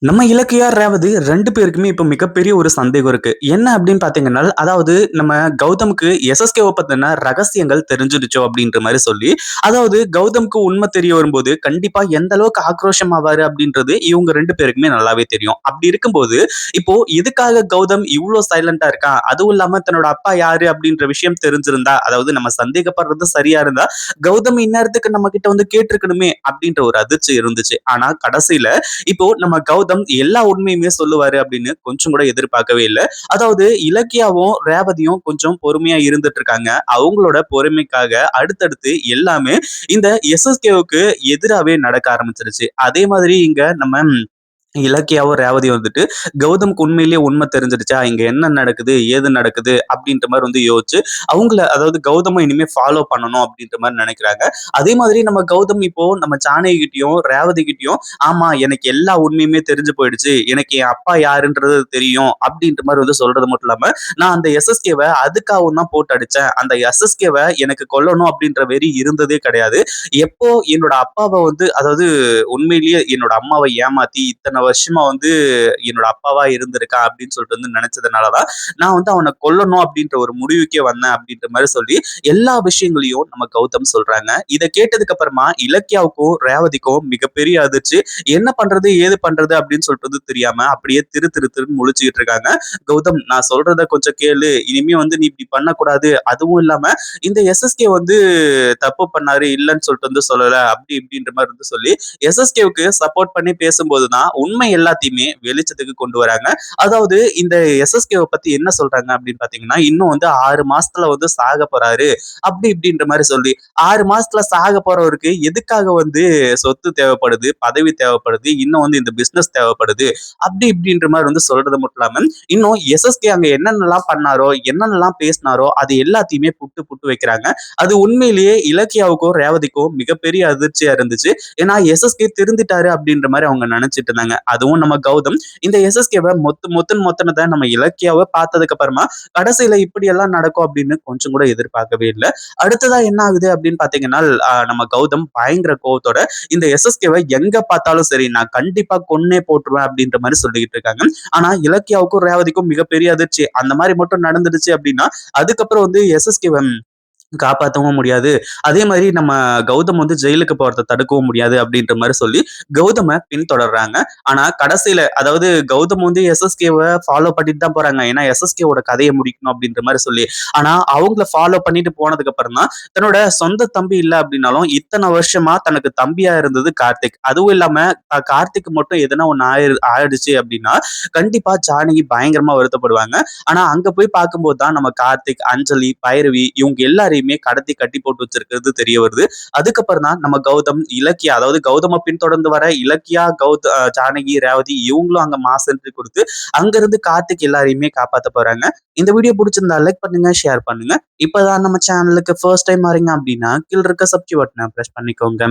நம்ம இலக்கியா, ரேவதி 2 பேருக்குமே இப்ப மிகப்பெரிய ஒரு சந்தேகம் இருக்கு. என்ன அப்படின்னு பார்த்தீங்கன்னா, அதாவது நம்ம கௌதம்க்கு எஸ்எஸ்கேவ பத்தின ரகசியங்கள் தெரிஞ்சிடுச்சோ அப்படின்ற மாரி சொல்லி, அதாவது கௌதம்க்கு உண்மை தெரிய வரும்போது, கண்டிப்பா எந்த அளவுக்கு ஆக்ரோஷம் ஆவாரு அப்படின்றது இவங்க 2 பேருக்குமே நல்லாவே தெரியும். அப்படி இருக்கும்போது, இப்போ எதுக்காக கௌதம் இவ்ளோ சைலன்ட்டா இருக்கான்? அதுவும் இல்லாம தன்னோட அப்பா யாரு அப்படின்ற விஷயம் தெரிஞ்சிருந்தா, அதாவது நம்ம சந்தேகப்படுறது சரியா இருந்தா, கௌதம் இந்நேரத்துக்கு நம்ம கிட்ட வந்து கேட்டிருக்கணுமே அப்படின்ற ஒரு அதிர்ச்சி இருந்துச்சு. ஆனா கடைசியில இப்போ நம்ம கௌதம் எல்லா உண்மையுமே சொல்லுவாரு அப்படின்னு கொஞ்சம் கூட எதிர்பார்க்கவே இல்ல. அதாவது இலக்கியாவும், ரேவதியும் கொஞ்சம் பொறுமையா இருந்துட்டு இருக்காங்க. அவங்களோட பொறுமைக்காக அடுத்தடுத்து எல்லாமே இந்த எஸ்எஸ்கேவுக்கு எதிராவே நடக்க ஆரம்பிச்சிருச்சு. அதே மாதிரி இங்க நம்ம இலக்கியாவும், ரேவதியும் வந்துட்டு கௌதம்க்கு உண்மையிலேயே உண்மை தெரிஞ்சிருச்சா? இங்க என்ன நடக்குது? ஏது நடக்குது? அப்படின்ற மாரி வந்து யோசிச்சு, அவங்கள அதாவது கௌதம இனிமே ஃபாலோ பண்ணணும் அப்படின்ற மாரி நெனைக்கிறாங்க. அதே மாதிரி நம்ம கௌதம் இப்போ நம்ம ஜானகி கிட்டயும், ரேவதி கிட்டயும், ஆமா எனக்கு எல்லா உண்மையுமே தெரிஞ்சு போயிடுச்சு. எனக்கு என் அப்பா யாருன்றது தெரியும். அப்படின்ற மாரி வந்து சொல்றது மட்டும் இல்லாம, நான் அந்த எஸ்எஸ்கேவ அதுக்காகவும் தான் போட்டு அடிச்சேன். அந்த எஸ்எஸ்கேவ எனக்கு கொல்லணும் அப்படின்ற வெறி இருந்ததே கிடையாது. எப்போ என்னோட அப்பாவ வந்து அதாவது உண்மையிலேயே என்னோட அம்மாவை ஏமாத்தி இத்தனை வருஷமா வந்து என்னோட அப்பாவா இருந்திருக்கான் அப்படின்னு சொல்லிட்டு வந்து நினைச்சதுனாலதான் நான் வந்து அவனை கொல்லணும் அப்படின்ற ஒரு முடிவுக்கே வந்தேன் அப்படின்ற மாதிரி சொல்லி எல்லா விஷயங்களையும் நம்ம கௌதம் சொல்றாங்க. இதை கேட்டதுக்கு அப்புறமா இலக்கியாவுக்கும் ரேவதிக்கும் மிகப்பெரிய அதிர்ச்சி. என்ன பண்றது ஏது பண்றது அப்படின்னு சொல்லிட்டு வந்து தெரியாம அப்படியே திரு திரு திருன்னு முழிச்சுக்கிட்டு இருக்காங்க. கௌதம், நான் சொல்றத கொஞ்சம் கேளு, இனிமே வந்து நீ இப்படி பண்ணக்கூடாது. அதுவும் இல்லாம இந்த எஸ்எஸ்கே வந்து தப்பு பண்ணாரு இல்லைன்னு சொல்லிட்டு வந்து சொல்லல அப்படி இப்படின்ற மாதிரி வந்து சொல்லி எஸ்எஸ்கேவுக்கு சப்போர்ட் பண்ணி பேசும்போது தான் உண்மை எல்லாத்தையுமே வெளிச்சத்துக்கு கொண்டு வராங்க. அதாவது இந்த எஸ்எஸ்கேவை பத்தி என்ன சொல்றாங்க அப்படின்னு பாத்தீங்கன்னா, இன்னும் வந்து 6 மாசத்துல வந்து சாக போறாரு அப்படி இப்படின்ற மாதிரி சொல்லி 6 மாசத்துல சாக போறவருக்கு எதுக்காக வந்து சொத்து தேவைப்படுது, பதவி தேவைப்படுது, இன்னும் வந்து இந்த பிசினஸ் தேவைப்படுது அப்படி இப்படின்ற மாதிரி வந்து சொல்றது மட்டும் இல்லாம இன்னும் எஸ்எஸ்கே அங்க என்னென்னலாம் பண்ணாரோ என்னென்னலாம் பேசினாரோ அது எல்லாத்தையுமே புட்டு புட்டு வைக்கிறாங்க. அது உண்மையிலேயே இலக்கியாவுக்கும் ரேவதிக்கும் மிகப்பெரிய அதிர்ச்சியா இருந்துச்சு. ஏன்னா எஸ்எஸ்கே திருந்திட்டாரு அப்படின்ற மாதிரி அவங்க நினைச்சிட்டு இருந்தாங்க. அதுவும் நம்ம கௌதம் இந்த எஸ்எஸ்கேவை மொத்துன்னு மொத்தனதை நம்ம இலக்கியாவை பார்த்ததுக்கு அப்புறமா கடைசியில இப்படி எல்லாம் நடக்கும் அப்படின்னு கொஞ்சம் கூட எதிர்பார்க்கவே இல்லை. அடுத்ததா என்ன ஆகுது அப்படின்னு பாத்தீங்கன்னா, நம்ம கௌதம் பயங்கர கோவத்தோட இந்த எஸ்எஸ்கேவை எங்க பார்த்தாலும் சரி நான் கண்டிப்பா கொன்னே போட்டுருவேன் அப்படின்ற மாதிரி சொல்லிட்டு இருக்காங்க. ஆனா இலக்கியாவுக்கும் ரேவதிக்கும் மிகப்பெரிய அதிர்ச்சி. அந்த மாதிரி மட்டும் நடந்துடுச்சு அப்படின்னா அதுக்கப்புறம் வந்து எஸ்எஸ்கே காப்பாத்தவும் முடியாது. அதே மாதிரி நம்ம கௌதம் வந்து ஜெயிலுக்கு போறத தடுக்கவும் முடியாது அப்படின்ற மாரி சொல்லி கௌதம பின்தொடர்றாங்க. ஆனா கடைசியில அதாவது கௌதம் வந்து எஸ்எஸ்கேவ ஃபாலோ பண்ணிட்டு தான் போறாங்க. ஏன்னா எஸ்எஸ்கேவோட கதைய முடிக்கணும் அப்படின்ற மாரி சொல்லி. ஆனா அவங்கள ஃபாலோ பண்ணிட்டு போனதுக்கு அப்புறம் தான் தன்னோட சொந்த தம்பி இல்ல அப்படின்னாலும் இத்தன வருஷமா தனக்கு தம்பியா இருந்தது கார்த்திக். அதுவும் இல்லாம கார்த்திக் மட்டும் எதனா ஒண்ணு ஆயிடுச்சு அப்படின்னா கண்டிப்பா ஜானகி பயங்கரமா வருத்தப்படுவாங்க. ஆனா அங்க போய் பார்க்கும்போது தான் நம்ம கார்த்திக், அஞ்சலி, பைரவி இவங்க எல்லாரையுமே கடத்தி கட்டி போட்டு வச்சிருக்கிறது தெரிய வருது. அதுக்கப்புறம் தான் நம்ம கௌதம், இலக்கியா அதாவது கௌதம பின்தொடர்ந்து வர இலக்கியா, ஜானகி, ரேவதி இவங்களும் அங்க மாஸ் என்ட்ரி கொடுத்து அங்கிருந்து கார்த்திக் எல்லாரையுமே காப்பாத்த போறாங்க. இந்த வீடியோ பிடிச்சிருந்தா லைக் பண்ணுங்க, ஷேர் பண்ணுங்க. இப்பதான் நம்ம சேனலுக்கு ஃபர்ஸ்ட் டைம் வரீங்க அப்படின்னா கீழ இருக்க சப்ஸ்கிரைப் பட்டனை பிரஸ் பண்ணிக்கோங்க.